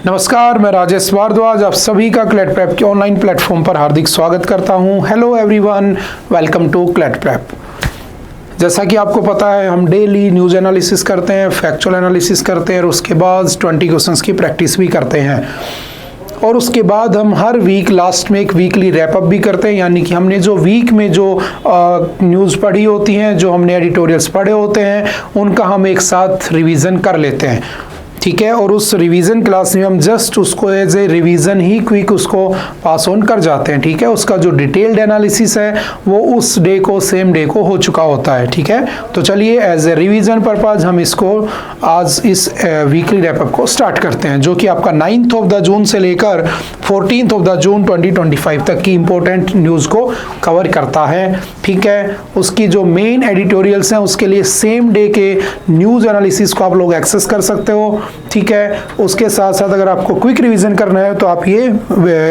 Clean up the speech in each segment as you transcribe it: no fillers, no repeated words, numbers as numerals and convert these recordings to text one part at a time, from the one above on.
नमस्कार, मैं राजेश भारद्वाज आप सभी का क्लैट प्रेप के ऑनलाइन प्लेटफॉर्म पर हार्दिक स्वागत करता हूं। Hello everyone, welcome to CLAT prep. जैसा कि आपको पता है, हम डेली न्यूज़ एनालिसिस करते हैं, फैक्चुअल एनालिसिस करते हैं और उसके बाद 20 क्वेश्चंस की प्रैक्टिस भी करते हैं। और उसके बाद हम हर वीक लास्ट में एक वीकली रैपअप भी करते हैं, यानी कि हमने जो वीक में जो न्यूज़ पढ़ी होती हैं, जो हमने एडिटोरियल्स पढ़े होते हैं, उनका हम एक साथ रिवीजन कर लेते हैं। ठीक है, और उस रिवीजन क्लास में हम जस्ट उसको एज ए रिवीजन ही क्विक उसको पास ऑन कर जाते हैं। ठीक है, उसका जो डिटेल्ड एनालिसिस है वो उस डे को सेम डे को हो चुका होता है। ठीक है, तो चलिए एज ए रिवीजन पर्पज हम इसको आज इस वीकली रैपअप को स्टार्ट करते हैं, जो कि आपका 9th ऑफ द जून से लेकर 14th ऑफ द जून 2025 तक की इंपॉर्टेंट न्यूज़ को कवर करता है। ठीक है, उसकी जो मेन एडिटोरियल्स हैं उसके लिए सेम डे के न्यूज़ एनालिसिस को आप लोग एक्सेस कर सकते हो। ठीक है, उसके साथ साथ अगर आपको क्विक रिवीजन करना है तो आप ये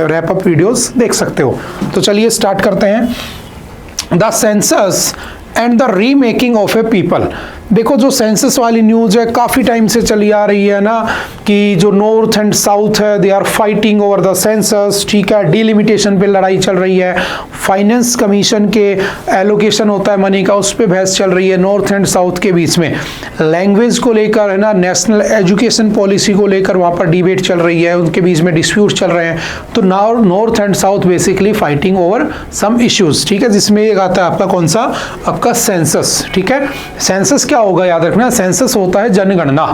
रैपअप वीडियोस देख सकते हो। तो चलिए स्टार्ट करते हैं। The census and the remaking of A people. देखो, जो सेंसस वाली न्यूज़ है काफ़ी टाइम से चली आ रही है ना, कि जो नॉर्थ एंड साउथ है they are fighting over the census. ठीक है, डिलिमिटेशन पे लड़ाई चल रही है, फाइनेंस कमीशन के एलोकेशन होता है मनी का, उस पर बहस चल रही है नॉर्थ एंड साउथ के बीच में। लैंग्वेज को लेकर है ना, नेशनल एजुकेशन पॉलिसी को लेकर वहाँ पर डिबेट चल रही है, उनके बीच में डिस्प्यूट चल रहे हैं। तो now north and south basically fighting over some issues. ठीक है, जिसमें एक आता है आपका कौन सा, आपका सेंसस। ठीक है, सेंसस क्या होगा याद रखना, सेंसस होता है जनगणना।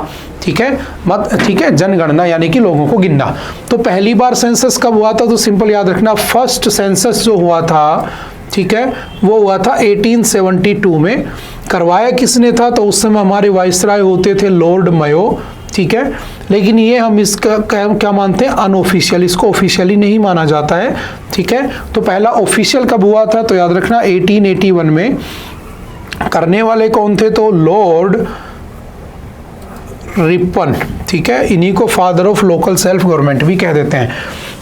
ठीक है, जनगणना यानी कि लोगों को गिनना। तो पहली बार सेंसस कब हुआ था, तो सिंपल याद रखना, फर्स्ट सेंसस जो हुआ था, ठीक है, वो हुआ था 1872 में। करवाया किसने था, तो उस समय हमारे वाइसराय होते थे लॉर्ड मयो। ठीक है, लेकिन ये हम इसका क्या मानते हैं, अनऑफिशियल, इसको ऑफिशियली नहीं माना जाता है। ठीक है, तो पहला ऑफिशियल कब हुआ था, तो याद रखना 1881 में। करने वाले कौन थे, तो लॉर्ड रिपन। ठीक है, इन्हीं को father of local self government भी कह देते हैं।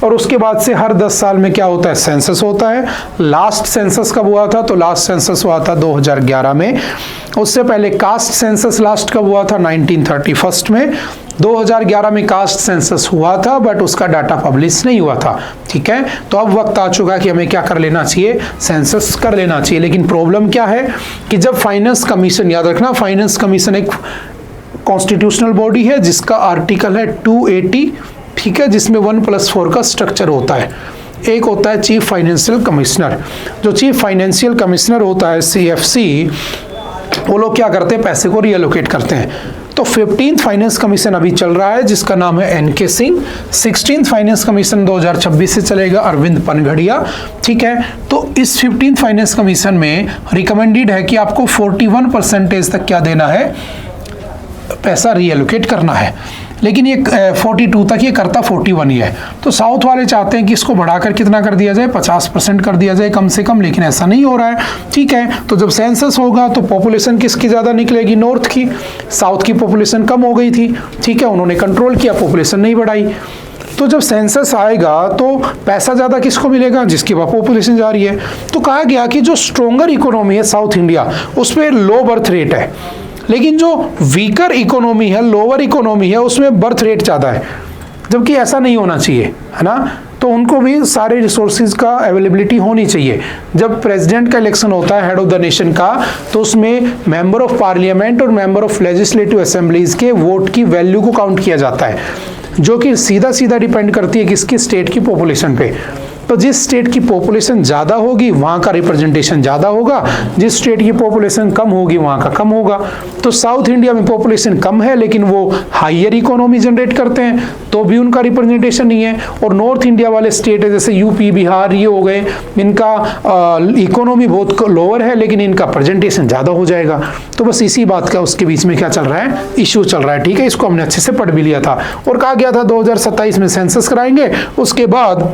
और उसके बाद से हर 10 साल में क्या होता है, सेंसस होता है। लास्ट सेंसस कब हुआ था, तो लास्ट सेंसस हुआ था 2011 में। उससे पहले कास्ट सेंसस लास्ट कब हुआ था, 1931 में। 2011 में कास्ट सेंसस हुआ था, बट उसका डाटा पब्लिश नहीं हुआ था। ठीक है, तो अब वक्त आ चुका है कि हमें क्या कर लेना चाहिए, सेंसस कर लेना चाहिए। लेकिन प्रॉब्लम क्या है कि जब फाइनेंस कमीशन, याद रखना फाइनेंस कमीशन एक कॉन्स्टिट्यूशनल बॉडी है जिसका आर्टिकल है 280। ठीक है, जिसमें 1+4 का स्ट्रक्चर होता है। एक होता है चीफ फाइनेंशियल कमिश्नर। जो चीफ फाइनेंशियल कमिश्नर होता है CFC, वो लोग क्या करते हैं, पैसे को रीअलोकेट करते हैं। तो 15th फाइनेंस कमीशन अभी चल रहा है जिसका नाम है NK Singh. 16th finance commission 2026 से चलेगा, अरविंद पनघड़िया। ठीक है, तो इस 15th फाइनेंस कमीशन में रिकमेंडेड है कि आपको 41% तक क्या देना है, पैसा रीएलोकेट करना है। लेकिन ये 42 तक ये करता 41 ही है। तो साउथ वाले चाहते हैं कि इसको बढ़ाकर कितना कर दिया जाए, 50% कर दिया जाए कम से कम, लेकिन ऐसा नहीं हो रहा है। ठीक है, तो जब सेंसस होगा तो पॉपुलेशन किसकी ज़्यादा निकलेगी, नॉर्थ की। साउथ की पॉपुलेशन कम हो गई थी। ठीक है, उन्होंने कंट्रोल किया, पॉपुलेशन नहीं बढ़ाई। तो जब सेंसस आएगा तो पैसा ज़्यादा किसको मिलेगा, जिसकी पॉपुलेशन जा रही है। तो कहा गया कि जो स्ट्रोंगर इकोनॉमी है साउथ इंडिया, उसमें लो बर्थ रेट है, लेकिन जो वीकर इकोनॉमी है, लोअर इकोनॉमी है, उसमें बर्थ रेट ज़्यादा है। जबकि ऐसा नहीं होना चाहिए, है ना। तो उनको भी सारे रिसोर्सेज का अवेलेबिलिटी होनी चाहिए। जब प्रेसिडेंट का इलेक्शन होता है, हेड ऑफ द नेशन का, तो उसमें मेंबर ऑफ पार्लियामेंट और मेंबर ऑफ लेजिस्लेटिव असेंबलीज के वोट की वैल्यू को काउंट किया जाता है, जो कि सीधा सीधा डिपेंड करती है किसकी, स्टेट की पॉपुलेशन पे। तो जिस स्टेट की पॉपुलेशन ज़्यादा होगी वहाँ का रिप्रेजेंटेशन ज़्यादा होगा, जिस स्टेट की पॉपुलेशन कम होगी वहाँ का कम होगा। तो साउथ इंडिया में पॉपुलेशन कम है लेकिन वो हायर इकोनॉमी जनरेट करते हैं, तो भी उनका रिप्रेजेंटेशन नहीं है। और नॉर्थ इंडिया वाले स्टेट है जैसे यूपी, बिहार, ये हो गए, इनका इकोनॉमी बहुत लोअर है लेकिन इनका प्रेजेंटेशन ज़्यादा हो जाएगा। तो बस इसी बात का उसके बीच में क्या चल रहा है, इशू चल रहा है। ठीक है, इसको हमने अच्छे से पढ़ भी लिया था। और कहा गया था 2027 में सेंसस कराएंगे। उसके बाद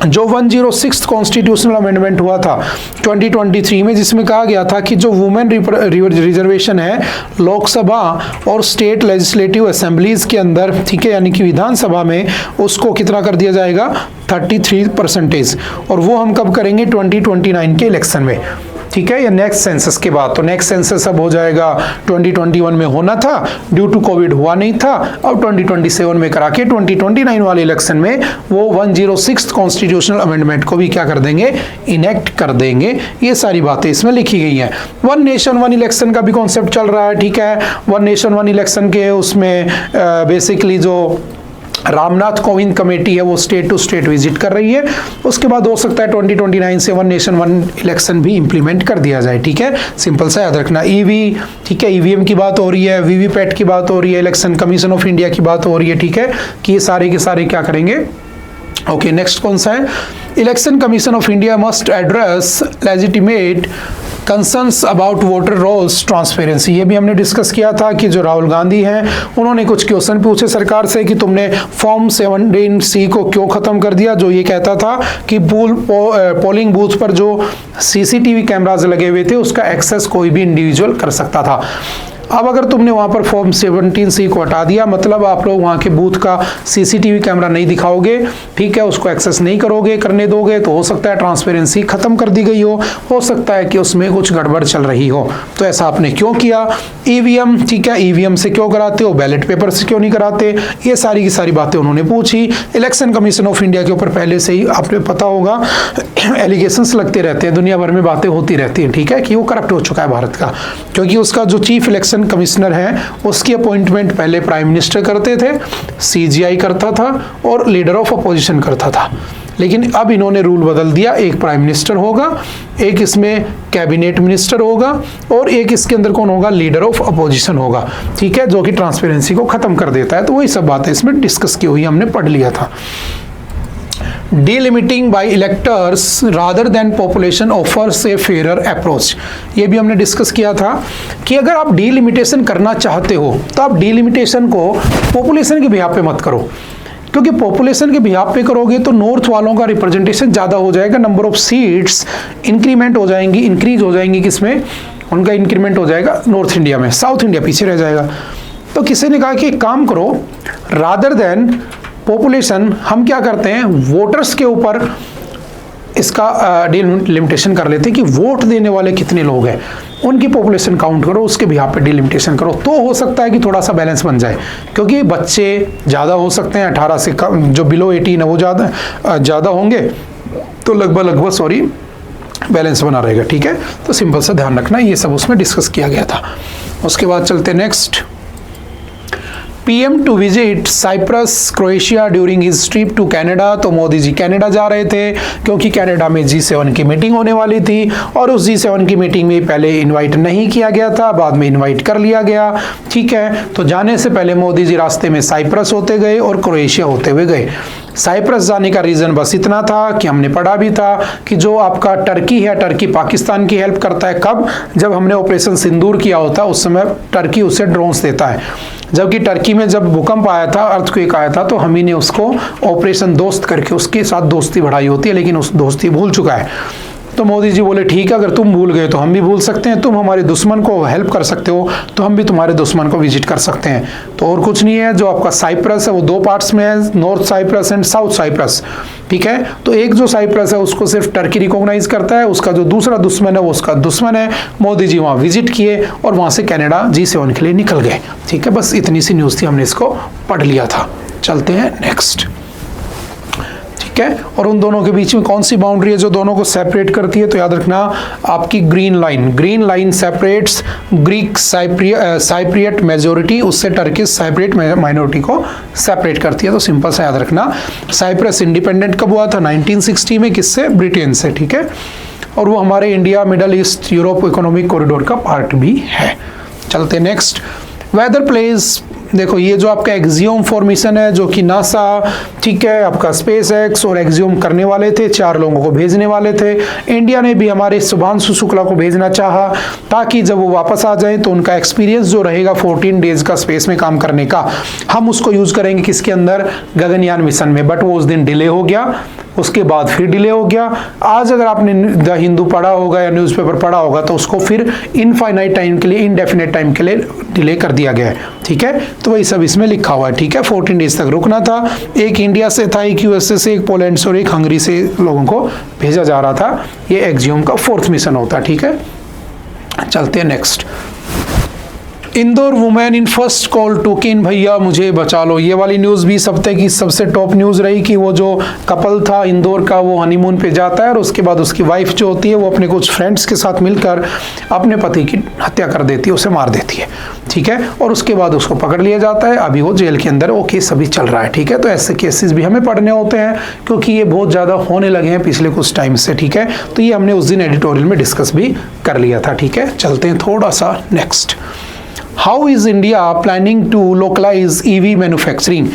जो 106 कॉन्स्टिट्यूशनल अमेंडमेंट हुआ था 2023 में, जिसमें कहा गया था कि जो वुमेन रिजर्वेशन है लोकसभा और स्टेट लेजिस्लेटिव असेंबलीज के अंदर, ठीक है, यानी कि विधानसभा में, उसको कितना कर दिया जाएगा, 33%। और वो हम कब करेंगे, 2029 के इलेक्शन में। ठीक है, या नेक्स्ट सेंसस के बाद। तो नेक्स्ट सेंसस अब हो जाएगा 2021 में होना था, ड्यू टू कोविड हुआ नहीं था, अब 2027 में करा के 2029 वाले इलेक्शन में वो 106 कॉन्स्टिट्यूशनल अमेंडमेंट को भी क्या कर देंगे, इनेक्ट कर देंगे। ये सारी बातें इसमें लिखी गई हैं। वन नेशन वन इलेक्शन का भी कॉन्सेप्ट चल रहा है, ठीक है। वन नेशन वन इलेक्शन के उसमें बेसिकली जो रामनाथ कोविंद कमेटी है वो स्टेट टू स्टेट विजिट कर रही है। उसके बाद हो सकता है 2029 से वन नेशन वन इलेक्शन भी इंप्लीमेंट कर दिया जाए, ठीक है। सिंपल सा याद रखना। ईवी, ठीक है, ईवीएम की बात हो रही है, वीवीपैट की बात हो रही है, इलेक्शन कमीशन ऑफ इंडिया की बात हो रही है, ठीक है, कि ये सारे के सारे क्या करेंगे। ओके, नेक्स्ट कौन सा है, election commission of India must address legitimate concerns about voter rolls transparency. ये भी हमने डिस्कस किया था कि जो राहुल गांधी हैं उन्होंने कुछ क्वेश्चन पूछे सरकार से कि तुमने फॉर्म 17C को क्यों ख़त्म कर दिया, जो ये कहता था कि पोलिंग बूथ पर जो CCTV कैमराज लगे हुए थे उसका एक्सेस कोई भी इंडिविजुअल कर सकता था। अब अगर तुमने वहां पर फॉर्म 17C को हटा दिया, मतलब आप लोग वहां के बूथ का CCTV कैमरा नहीं दिखाओगे, ठीक है, उसको एक्सेस नहीं करोगे, करने दोगे, तो हो सकता है ट्रांसपेरेंसी खत्म कर दी गई हो सकता है कि उसमें कुछ गड़बड़ चल रही हो। तो ऐसा आपने क्यों किया। ईवीएम, ठीक है, ईवीएम से क्यों कराते हो, बैलेट पेपर से क्यों नहीं कराते, ये सारी की सारी बातें उन्होंने पूछी। इलेक्शन कमीशन ऑफ इंडिया के ऊपर पहले से ही आपने पता होगा एलिगेशंस लगते रहते हैं, दुनिया भर में बातें होती रहती हैं, ठीक है, कि वो करप्ट हो चुका है भारत का, क्योंकि उसका जो चीफ इलेक्शन कमिश्नर है उसकी अपॉइंटमेंट पहले प्राइम मिनिस्टर करते थे, CGI करता था और लीडर ऑफ अपोजिशन करता था। लेकिन अब इन्होंने रूल बदल दिया, एक प्राइम मिनिस्टर होगा, एक इसमें कैबिनेट मिनिस्टर होगा और एक इसके अंदर कौन होगा, लीडर ऑफ अपोजिशन होगा, ठीक है, जो कि ट्रांसपेरेंसी को खत्म कर देता है। तो वही सब बातें इसमें डिस्कस की हुई हमने पढ़ लिया था। Delimiting by electors rather than population offers a fairer approach। ये भी हमने डिस्कस किया था कि अगर आप डिलिमिटेशन करना चाहते हो तो आप डिलिमिटेशन को पॉपुलेशन के बिहाफ पे मत करो, क्योंकि पॉपुलेशन के बिहाफ पे करोगे तो नॉर्थ वालों का रिप्रेजेंटेशन ज़्यादा हो जाएगा, नंबर ऑफ सीट्स इंक्रीमेंट हो जाएंगी, इंक्रीज हो जाएंगी, किसमें, उनका इंक्रीमेंट हो जाएगा नॉर्थ इंडिया में, साउथ इंडिया पीछे रह जाएगा। तो किसी ने कहा कि एक काम करो, रादर देन पॉपुलेशन हम क्या करते हैं, वोटर्स के ऊपर इसका डिलिमिटेशन कर लेते हैं कि वोट देने वाले कितने लोग हैं, उनकी पॉपुलेशन काउंट करो, उसके भी यहाँ पे डिलिमिटेशन करो, तो हो सकता है कि थोड़ा सा बैलेंस बन जाए, क्योंकि बच्चे ज़्यादा हो सकते हैं, 18 से कम, जो बिलो 18 है वो ज़्यादा होंगे, तो लगभग बैलेंस बना रहेगा, ठीक है। तो सिंपल सा ध्यान रखना, ये सब उसमें डिस्कस किया गया था। उसके बाद चलते next. PM to visit Cyprus Croatia during his trip to Canada. तो मोदी जी कनाडा जा रहे थे क्योंकि कनाडा में G7 की मीटिंग होने वाली थी, और उस G7 की मीटिंग में पहले इनवाइट नहीं किया गया था, बाद में इनवाइट कर लिया गया, ठीक है। तो जाने से पहले मोदी जी रास्ते में साइप्रस होते गए और क्रोएशिया होते हुए गए। साइप्रस जाने का रीज़न बस इतना था कि हमने पढ़ा भी था कि जो आपका टर्की है, टर्की पाकिस्तान की हेल्प करता है, कब, जब हमने ऑपरेशन सिंदूर किया होता उस समय टर्की उसे ड्रोन्स देता है, जबकि टर्की में जब भूकंप आया था, अर्थक्वेक आया था, तो हम ही ने उसको ऑपरेशन दोस्त करके उसके साथ दोस्ती बढ़ाई होती है, लेकिन उस दोस्ती भूल चुका है। तो मोदी जी बोले ठीक है, अगर तुम भूल गए तो हम भी भूल सकते हैं, तुम हमारे दुश्मन को हेल्प कर सकते हो तो हम भी तुम्हारे दुश्मन को विजिट कर सकते हैं। तो और कुछ नहीं है, जो आपका साइप्रस है वो दो पार्ट्स में है, north Cyprus and south Cyprus, ठीक है। तो एक जो साइप्रस है उसको सिर्फ टर्की रिकॉग्नाइज करता है, उसका जो दूसरा दुश्मन है वो उसका दुश्मन है। मोदी जी वहाँ विजिट किए और वहाँ से कनाडा G7 के लिए निकल गए, ठीक है। बस इतनी सी न्यूज़ थी, हमने इसको पढ़ लिया था। चलते हैं नेक्स्ट, ठीक है। और उन दोनों के बीच में कौन सी बाउंड्री है जो दोनों को सेपरेट करती है, तो याद रखना आपकी green line separates Greek Cypriot majority उससे टर्किश साइप्रियट माइनॉरिटी को सेपरेट करती है। तो सिंपल सा याद रखना, साइप्रस इंडिपेंडेंट कब हुआ था, 1960 में, किससे, ब्रिटेन से, ठीक है। और वो हमारे India, middle east, Europe economic corridor का पार्ट भी है। चलते नेक्स्ट, वेदर प्लेज। देखो ये जो आपका एक्सियोम फॉर्मेशन है, जो कि नासा, ठीक है, आपका स्पेस एक्स और एक्सियोम करने वाले थे, 4 लोगों को भेजने वाले थे। इंडिया ने भी हमारे शुभांशु शुक्ला को भेजना चाहा, ताकि जब वो वापस आ जाएं तो उनका एक्सपीरियंस जो रहेगा 14 डेज का स्पेस में काम करने का, हम उसको यूज करेंगे किसके अंदर, गगनयान मिशन में। बट वो उस दिन डिले हो गया, उसके बाद फिर डिले हो गया। आज अगर आपने द हिंदू पढ़ा होगा या न्यूज़पेपर पढ़ा होगा तो उसको फिर इनफाइनाइट टाइम के लिए, इनडेफिनेट टाइम के लिए डिले कर दिया गया है, ठीक है। तो वही सब इसमें लिखा हुआ है, ठीक है। 14 डेज तक रुकना था। एक इंडिया से था, एक यूएसए से, एक पोलैंड से और एक हंगरी से लोगों को भेजा जा रहा था। ये एक्सियोम का 4th मिशन होता है, ठीक है। चलते हैं next. Indore women in first call to कि भैया मुझे बचा लो। ये वाली न्यूज़ भी इस हफ्ते की सबसे टॉप न्यूज़ रही कि वो जो कपल था इंदौर का, वो हनीमून पे जाता है और उसके बाद उसकी वाइफ जो होती है वो अपने कुछ फ्रेंड्स के साथ मिलकर अपने पति की हत्या कर देती है, उसे मार देती है, ठीक है। और उसके बाद उसको पकड़ लिया जाता है। अभी वो जेल के अंदर, वो केस अभी चल रहा है, ठीक है। तो ऐसे केसेस भी हमें पढ़ने होते हैं क्योंकि ये बहुत ज़्यादा होने लगे हैं पिछले कुछ टाइम से, ठीक है। तो ये हमने उस दिन एडिटोरियल में डिस्कस भी कर लिया था, ठीक है। चलते हैं थोड़ा सा next. How is India planning to localize EV manufacturing.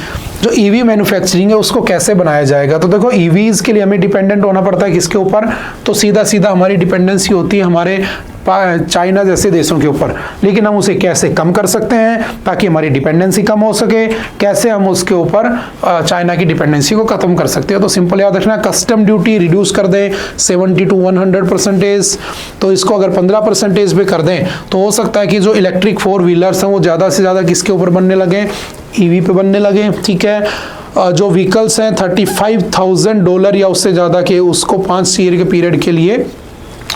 जो ईवी मैन्युफैक्चरिंग है उसको कैसे बनाया जाएगा। तो देखो ईवीज के लिए हमें डिपेंडेंट होना पड़ता है किसके ऊपर, तो सीधा सीधा हमारी डिपेंडेंसी होती है हमारे चाइना जैसे देशों के ऊपर। लेकिन हम उसे कैसे कम कर सकते हैं ताकि हमारी डिपेंडेंसी कम हो सके, कैसे हम उसके ऊपर चाइना की डिपेंडेंसी को खत्म कर सकते हैं। तो सिंपल याद रखना, कस्टम ड्यूटी रिड्यूस कर दें 70 to 100%। तो इसको अगर 15% पे कर दें तो हो सकता है कि जो इलेक्ट्रिक 4 व्हीलर्स हैं वो ज़्यादा से ज़्यादा किसके ऊपर बनने लगे, ईवी पे बनने लगे, ठीक है। जो व्हीकल्स हैं $35,000 या उससे ज़्यादा के, उसको 5 ईयर के पीरियड के लिए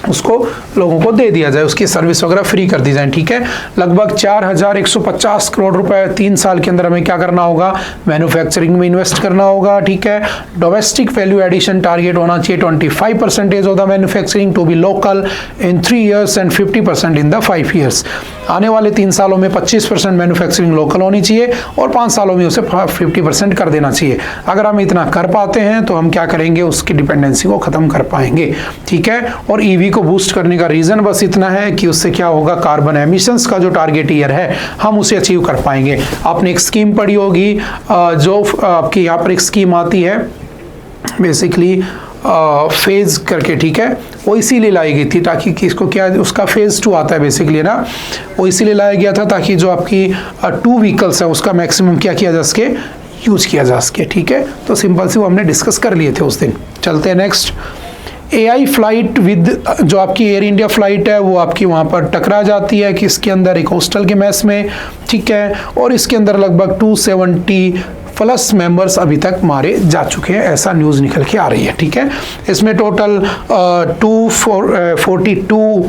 उसको लोगों को दे दिया जाए, उसकी सर्विस वगैरह फ्री कर दी जाए, ठीक है। लगभग 4150 करोड़ रुपए 3 साल के अंदर हमें क्या करना होगा, मैन्युफैक्चरिंग में इन्वेस्ट करना होगा, ठीक है। डोमेस्टिक वैल्यू एडिशन टारगेट होना चाहिए 25% of the manufacturing to be local in 3 years and 50% in the 5 years। आने वाले 3 सालों में 25% मैन्युफैक्चरिंग लोकल होनी चाहिए और 5 सालों में उसे 50% कर देना चाहिए। अगर हम इतना कर पाते हैं तो हम क्या करेंगे, उसकी डिपेंडेंसी को खत्म कर पाएंगे, ठीक है। और ईवी को बूस्ट करने का रीजन बस इतना है कि उससे क्या होगा, कार्बन एमिशंस का जो टारगेट ईयर है हम उसे अचीव कर पाएंगे। आपने एक स्कीम पढ़ी होगी, जो आपकी यहाँ पर एक स्कीम आती है बेसिकली फेज करके, ठीक है। वो इसीलिए लाई गई थी ताकि किसको क्या, उसका फेज 2 आता है बेसिकली ना, वो इसीलिए लाया गया था ताकि जो आपकी 2 व्हीकल्स है उसका मैक्सिमम क्या किया जा सके, यूज किया जा सके, ठीक है। तो सिंपल से वो हमने डिस्कस कर लिए थे उस दिन। चलते हैं नेक्स्ट। AI फ्लाइट विद जो आपकी एयर इंडिया फ्लाइट है वो आपकी वहाँ पर टकरा जाती है कि इसके अंदर एक हॉस्टल के मेस में, ठीक है। और इसके अंदर लगभग 270+ मेंबर्स अभी तक मारे जा चुके हैं, ऐसा न्यूज़ निकल के आ रही है, ठीक है। इसमें टोटल 242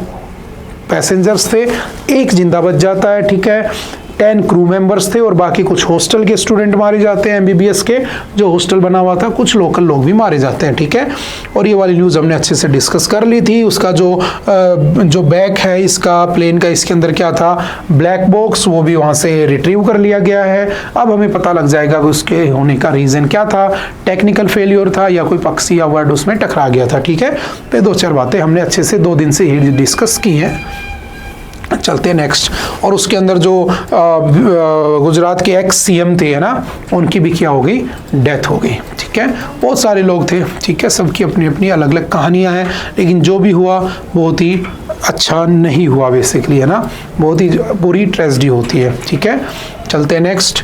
पैसेंजर्स थे, एक जिंदा बच जाता है, ठीक है। 10 क्रू मेंबर्स थे और बाकी कुछ हॉस्टल के स्टूडेंट मारे जाते हैं, MBBS के जो हॉस्टल बना हुआ था, कुछ लोकल लोग भी मारे जाते हैं, ठीक है। और ये वाली न्यूज़ हमने अच्छे से डिस्कस कर ली थी। उसका जो बैग है इसका प्लेन का, इसके अंदर क्या था, ब्लैक बॉक्स, वो भी वहाँ से रिट्रीव कर लिया गया है। अब हमें पता लग जाएगा कि उसके होने का रीज़न क्या था, टेक्निकल फेलियर था या कोई पक्षी या वर्ड उसमें टकरा गया था, ठीक है। तो 2-4 बातें हमने अच्छे से 2 दिन से ही डिस्कस की हैं। चलते हैं नेक्स्ट। और उसके अंदर जो गुजरात के एक्स CM थे, है ना, उनकी भी क्या हो गई, डेथ हो गई, ठीक है। बहुत सारे लोग थे, ठीक है, सबकी अपनी अपनी अलग अलग कहानियां हैं, लेकिन जो भी हुआ बहुत ही अच्छा नहीं हुआ बेसिकली, है ना, बहुत ही बुरी ट्रेजेडी होती है, ठीक है। चलते हैं next.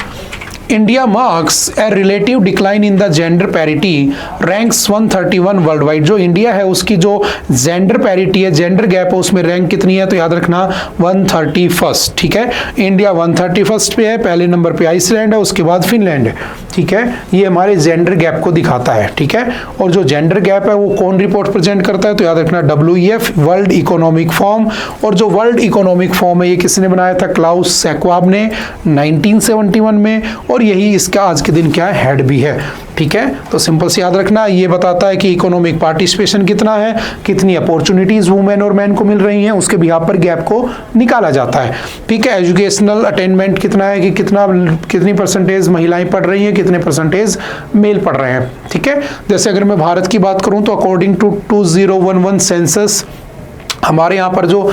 India marks a relative decline in the gender parity, ranks 131 world wide. जो इंडिया है उसकी जो जेंडर पैरिटी है, जेंडर गैप है, उसमें रैंक कितनी है, तो याद रखना 131, ठीक है। इंडिया 131 पे है, पहले नंबर पे आइसलैंड है, उसके बाद फिनलैंड है, ठीक है। ये हमारे जेंडर गैप को दिखाता है, ठीक है। और जो जेंडर गैप है वो कौन रिपोर्ट प्रेजेंट करता है, तो याद रखना WEF, वर्ल्ड इकोनॉमिक फॉर्म। और जो वर्ल्ड इकोनॉमिक फॉर्म है ये किसने बनाया था, क्लाउस स्वैब ने 1971 में, और यही इसका आज के दिन क्या है, हेड भी है, ठीक है। तो सिंपल से याद रखना, ये बताता है कि इकोनॉमिक पार्टिसिपेशन कितना है, कितनी अपॉर्चुनिटीज वुमेन और मैन को मिल रही हैं, उसके बिहाफ पर गैप को निकाला जाता है, ठीक है। एजुकेशनल अटेनमेंट कितना है कि कितनी परसेंटेज महिलाएं पढ़ रही हैं, कितने परसेंटेज मेल पढ़ रहे हैं, ठीक है। जैसे अगर मैं भारत की बात करूं तो अकॉर्डिंग टू 2011 सेंसस हमारे यहाँ पर जो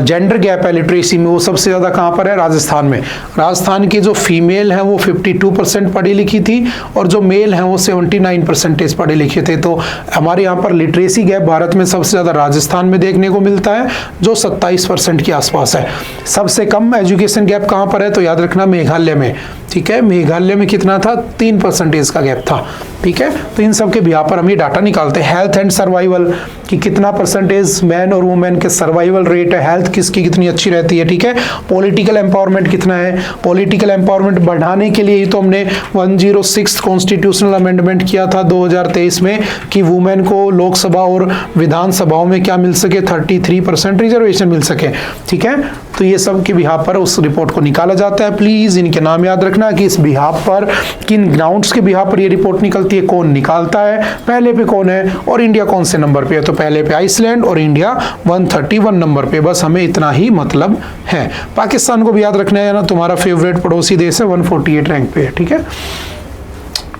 जेंडर गैप है लिटरेसी में, वो सबसे ज़्यादा कहाँ पर है, राजस्थान में। राजस्थान की जो फीमेल हैं वो 52% पढ़ी लिखी थी और जो मेल हैं वो 79% पढ़े लिखे थे। तो हमारे यहाँ पर लिटरेसी गैप भारत में सबसे ज़्यादा राजस्थान में देखने को मिलता है, जो 27% के आसपास है। सबसे कम एजुकेशन गैप कहाँ पर है, तो याद रखना मेघालय में, ठीक है। मेघालय में कितना था, 3% का गैप था, ठीक है। तो इन सब के बिहार पर हम ये डाटा निकालते हैं। हेल्थ एंड सर्वाइवल कि कितना परसेंटेज स्किल्स, मैन और वुमेन के सर्वाइवल रेट है, हेल्थ किसकी कितनी अच्छी रहती है, ठीक है, पॉलिटिकल एम्पावरमेंट कितना है, पॉलिटिकल एम्पावरमेंट बढ़ाने के लिए ही तो हमने 106 कॉन्स्टिट्यूशनल अमेंडमेंट किया था 2023 में कि वुमेन को लोकसभा और विधानसभाओं में क्या मिल सके, 33% रिजर्वेशन मिल सके, ठीक है। तो ये सब के बिहाफ पर उस रिपोर्ट को निकाला जाता है। प्लीज इनके नाम याद रखना कि इस बिहाफ पर, किन ग्राउंड्स के बिहाफ पर ये रिपोर्ट निकलती है, कौन निकालता है, पहले पे कौन है और इंडिया कौन से नंबर पे है। तो पहले पे आइसलैंड और इंडिया 131 नंबर पे, बस हमें इतना ही मतलब है। पाकिस्तान को भी याद रखना है ना, तुम्हारा फेवरेट पड़ोसी देश है, 148 रैंक पे है, ठीक है।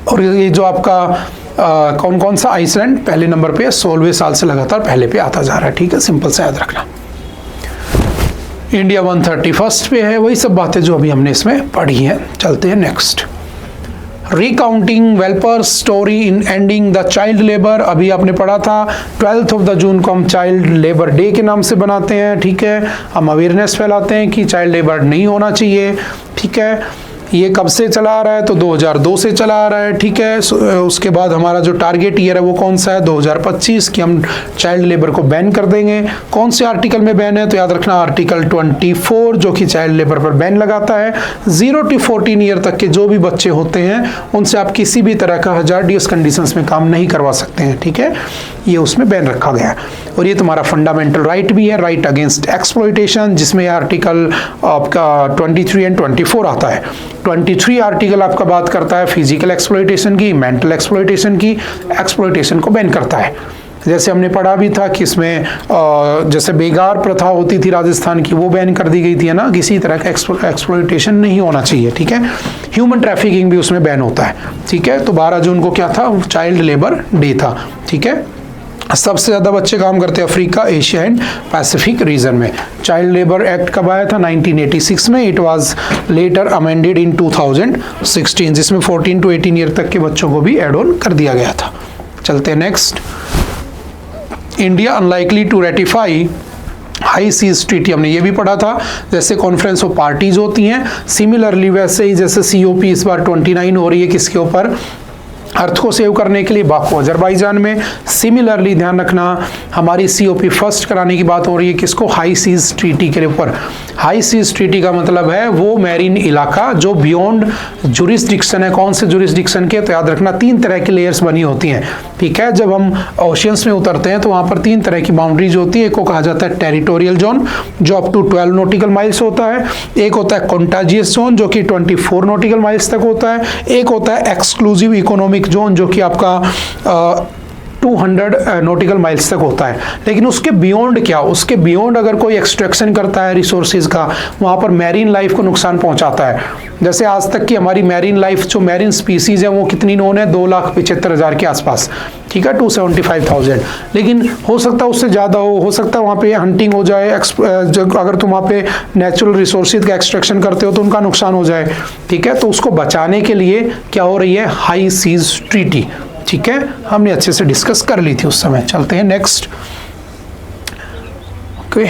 और ये जो आपका कौन कौन सा, आइसलैंड पहले नंबर पे 16वें साल से लगातार पहले पे आता जा रहा है, ठीक है, सिंपल से याद रखना। इंडिया 131 पे है, वही सब बातें जो अभी हमने इसमें पढ़ी हैं। चलते हैं next. Recounting welpers story in ending the child labour, अभी आपने पढ़ा था 12 जून को हम चाइल्ड लेबर डे के नाम से बनाते हैं, ठीक है। हम अवेयरनेस फैलाते हैं कि चाइल्ड लेबर नहीं होना चाहिए, ठीक है। ये कब से चला आ रहा है, तो 2002 से चला आ रहा है, ठीक है। उसके बाद हमारा जो टारगेट ईयर है वो कौन सा है, 2025 कि हम चाइल्ड लेबर को बैन कर देंगे। कौन से आर्टिकल में बैन है, तो याद रखना आर्टिकल 24 जो कि चाइल्ड लेबर पर बैन लगाता है। 0 to 14 ईयर तक के जो भी बच्चे होते हैं उनसे आप किसी भी तरह का हजार्डियस कंडीशंस में काम नहीं करवा सकते हैं, ठीक है, ये उसमें बैन रखा गया है। और ये तुम्हारा फंडामेंटल राइट भी है, राइट अगेंस्ट एक्सप्लॉयटेशन, जिसमें आर्टिकल आपका 23 और 24 आता है। 23 आर्टिकल आपका बात करता है फिजिकल एक्सप्लॉयटेशन की, मेंटल एक्सप्लॉयटेशन की, एक्सप्लॉयटेशन को बैन करता है। जैसे हमने पढ़ा भी था कि इसमें जैसे बेगार प्रथा होती थी राजस्थान की, वो बैन कर दी गई थी, है ना, किसी तरह का एक्सप्लॉयटेशन नहीं होना चाहिए, ठीक है। ह्यूमन ट्रैफिकिंग भी उसमें बैन होता है, ठीक है। तो 12 जून को क्या था, चाइल्ड लेबर डे था, ठीक है। सबसे ज़्यादा बच्चे काम करते हैं Africa, Asia and Pacific region में। चाइल्ड लेबर एक्ट कब आया था, 1986 में। It was later amended in 2016, जिसमें 14 to 18 ईयर तक के बच्चों को भी एड ऑन कर दिया गया था। चलते हैं next. India unlikely to ratify high seas treaty, हमने ये भी पढ़ा था। जैसे कॉन्फ्रेंस ऑफ पार्टीज होती हैं, सिमिलरली वैसे ही जैसे COP इस बार 29 हो रही है, किसके ऊपर, अर्थ को सेव करने के लिए, बाकू अजरबैजान में। सिमिलरली ध्यान रखना हमारी COP फर्स्ट कराने की बात हो रही है, किसको, हाई सीज ट्रीटी के ऊपर। हाई सीज ट्रीटी का मतलब है वो मैरीन इलाका जो बियॉन्ड जुरिस्डिक्शन है। कौन से जुरिस्डिक्शन के, तो याद रखना 3 तरह की लेयर्स बनी होती हैं, ठीक है। जब हम ओशियंस में उतरते हैं तो वहाँ पर 3 तरह की बाउंड्रीज होती है। एक को कहा जाता है टेरिटोरियल जोन जो अप टू 12 नॉटिकल माइल्स होता है, एक होता है कॉन्टाजियस जोन जो कि 24 नॉटिकल माइल्स तक होता है, एक होता है एक्सक्लूसिव इकोनॉमिक जोन जो कि आपका 200 नॉटिकल माइल्स तक होता है। लेकिन उसके बियॉन्ड क्या, उसके बियॉन्ड अगर कोई एक्सट्रैक्शन करता है रिसोर्सेज का, वहाँ पर मैरीन लाइफ को नुकसान पहुँचाता है। जैसे आज तक की हमारी मैरीन लाइफ, जो मैरीन स्पीसीज है वो कितनी नोन है, 2,75,000 के आसपास, ठीक है, 275,000। लेकिन हो सकता है उससे ज़्यादा हो सकता है वहाँ पे हंटिंग हो जाए, अगर तुम वहाँ पे नेचुरल रिसोर्सेज का एक्सट्रैक्शन करते हो तो उनका नुकसान हो जाए, ठीक है। तो उसको बचाने के लिए क्या हो रही है, हाई सीज ट्रीटी, ठीक है, हमने अच्छे से डिस्कस कर ली थी उस समय। चलते हैं next. Okay,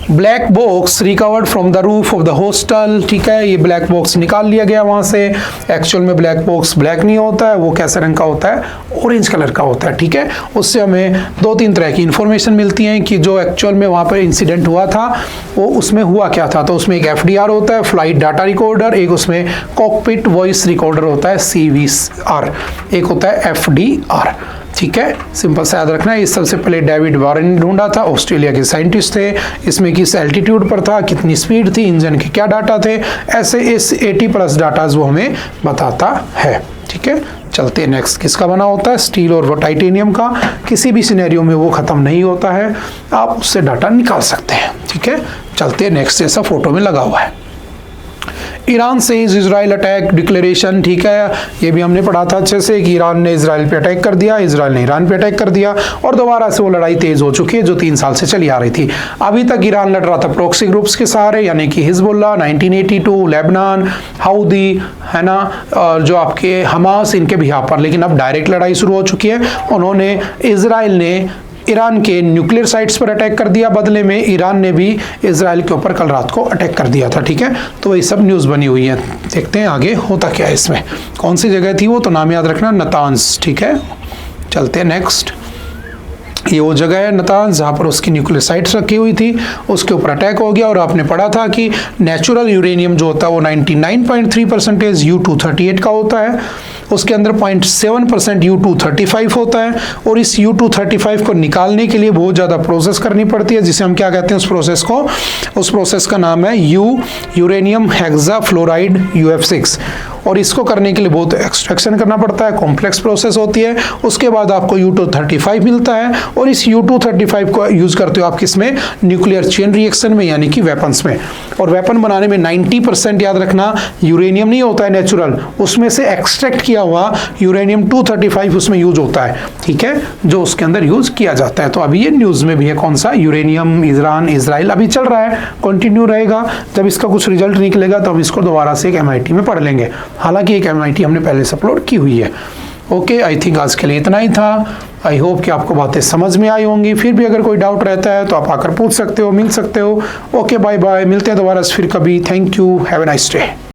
black box recovered from the roof of the hostel, ठीक है, ये ब्लैक बॉक्स निकाल लिया गया वहाँ से। एक्चुअल में ब्लैक बॉक्स ब्लैक नहीं होता है, वो कैसे रंग का होता है, ऑरेंज कलर का होता है, ठीक है। उससे हमें 2-3 तरह की इंफॉर्मेशन मिलती हैं कि जो एक्चुअल में वहाँ पर इंसिडेंट हुआ था वो उसमें हुआ क्या था। तो उसमें एक FDR होता है, फ्लाइट डाटा रिकॉर्डर, एक उसमें कॉकपिट वॉइस रिकॉर्डर होता है CVR, एक होता है FDR, ठीक है। सिंपल से याद रखना है। इस सबसे पहले डेविड वारेन ने ढूंढा था, ऑस्ट्रेलिया के साइंटिस्ट थे। इसमें किस एल्टीट्यूड पर था, कितनी स्पीड थी, इंजन के क्या डाटा थे, ऐसे इस 80+ डाटाज वो हमें बताता है, ठीक है। चलते हैं नेक्स्ट। किसका बना होता है, स्टील और टाइटेनियम का। किसी भी सिनेरियो में वो खत्म नहीं होता है, आप उससे डाटा निकाल सकते हैं, ठीक है। चलते हैं नेक्स्ट, जैसा फोटो में लगा हुआ है। ईरान से इजराइल अटैक डिक्लेरेशन, ठीक है, ये भी हमने पढ़ा था अच्छे से कि ईरान ने इजराइल पे अटैक कर दिया, इजराइल ने ईरान पे अटैक कर दिया और दोबारा से वो लड़ाई तेज हो चुकी है जो 3 साल से चली आ रही थी। अभी तक ईरान लड़ रहा था प्रॉक्सी ग्रुप्स के सहारे, यानी कि हिजबुल्लाह 1982, लेबनान, हाउदी, है ना, और जो आपके हमास, इनके बिहार पर। लेकिन अब डायरेक्ट लड़ाई शुरू हो चुकी है। उन्होंने, इजराइल ने ईरान के न्यूक्लियर साइट्स पर अटैक कर दिया, बदले में ईरान ने भी इजराइल के ऊपर कल रात को अटैक कर दिया था, ठीक है। तो वही सब न्यूज़ बनी हुई है। देखते हैं आगे होता क्या है इसमें, कौन सी जगह थी वो, तो नाम याद रखना, नतान्स, ठीक है। चलते हैं नेक्स्ट। ये वो जगह है नातान्स जहाँ पर उसकी न्यूक्लियोसाइड्स रखी हुई थी, उसके ऊपर अटैक हो गया और आपने पढ़ा था कि नेचुरल यूरेनियम जो होता है वो 99.3% U-238 का होता है, उसके अंदर 0.7% U-235 होता है और इस U-235 को निकालने के लिए बहुत ज़्यादा प्रोसेस करनी पड़ती है, जिसे हम क्या कहते हैं उस प्रोसेस का नाम है यूरेनियम हेक्साफ्लोराइड UF6। और इसको करने के लिए बहुत एक्सट्रैक्शन करना पड़ता है, कॉम्प्लेक्स प्रोसेस होती है। उसके बाद आपको U-235 मिलता है और इस U-235 को यूज करते हो आप किसमें, न्यूक्लियर चेन रिएक्शन में, यानी कि वेपन्स में। और वेपन बनाने में 90% याद रखना यूरेनियम नहीं होता है नेचुरल, उसमें से एक्सट्रैक्ट किया हुआ यूरेनियम 235 उसमें यूज होता है, ठीक है, जो उसके अंदर यूज किया जाता है। तो अभी ये न्यूज में भी है, कौन सा, यूरेनियम, ईरान, इजराइल अभी चल रहा है, कंटिन्यू रहेगा। जब इसका कुछ रिजल्ट निकलेगा तो हम इसको दोबारा से एक MIT में पढ़ लेंगे, हालांकि एक MIT हमने पहले से अपलोड की हुई है। ओके, आई थिंक आज के लिए इतना ही था। आई होप कि आपको बातें समझ में आई होंगी। फिर भी अगर कोई डाउट रहता है तो आप आकर पूछ सकते हो, मिल सकते हो। ओके, बाय बाय, मिलते हैं दोबारा फिर कभी। Thank you, have a nice day.